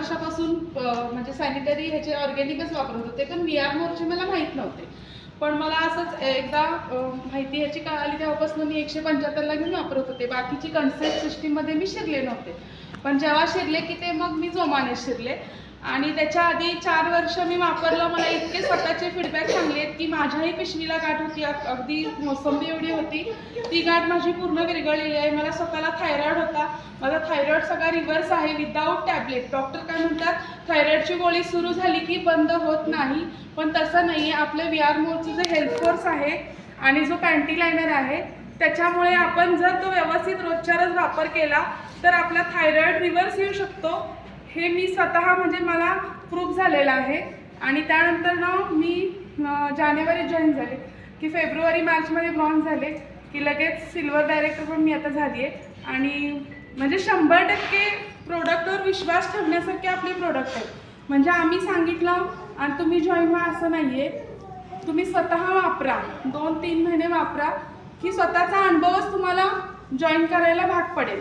वर्षापासून म्हणजे सॅनिटरी ह्याचे ऑर्गॅनिकच वापरत होते, पण VR मोरचे मला माहीत नव्हते. पण मला असंच एकदा माहिती ह्याची कळाली, तेव्हापासून मी 175ला घेऊन वापरत होते. बाकीची कन्सेप्ट सिस्टीममध्ये मी शिरले नव्हते, पण जेव्हा शिरले की ते मग मी जोमाने शिरले. आणि त्याच्या आधी 4 वर्ष मी वापरलं. मला इतके स्वतःचे फीडबॅक चांगले आहेत की माझ्याही पिशवीला गाठ होती, अगदी मोसंबी एवढी होती, ती गाठ माझी पूर्ण विरघळलेली आहे. मला स्वतःला थायरॉइड होता, माझा थायरॉइड सगळा रिव्हर्स आहे विदाऊट टॅबलेट. डॉक्टर काय म्हणतात, थायरॉइडची गोळी सुरू झाली की बंद होत नाही, पण तसं नाही आहे. आपलं VR मोरचं जे हेल्थ फोर्स आहे आणि जो पॅन्टी लायनर आहे, त्याच्यामुळे आपण जर तो व्यवस्थित रोजच्या रोज वापर केला तर आपला थायरॉइड रिव्हर्स येऊ शकतो. हे मी स्वतः म्हणजे मला प्रूफ झालेलं आहे. आणि त्यानंतर ना मी जानेवारीत जॉईन झाले की फेब्रुवारी मार्चमध्ये ब्रॉन्झ झाले की लगेच सिल्वर डायरेक्टर पण मी आता झाली आहे. आणि म्हणजे 100% प्रोडक्टवर विश्वास ठेवण्यासारखे आपले प्रोडक्ट आहेत. म्हणजे आम्ही सांगितलं आणि तुम्ही जॉईन व्हा असं नाही आहे. तुम्ही स्वतः वापरा, 2-3 महिने वापरा की स्वतःचा अनुभवच तुम्हाला जॉईन करायला भाग पडेल.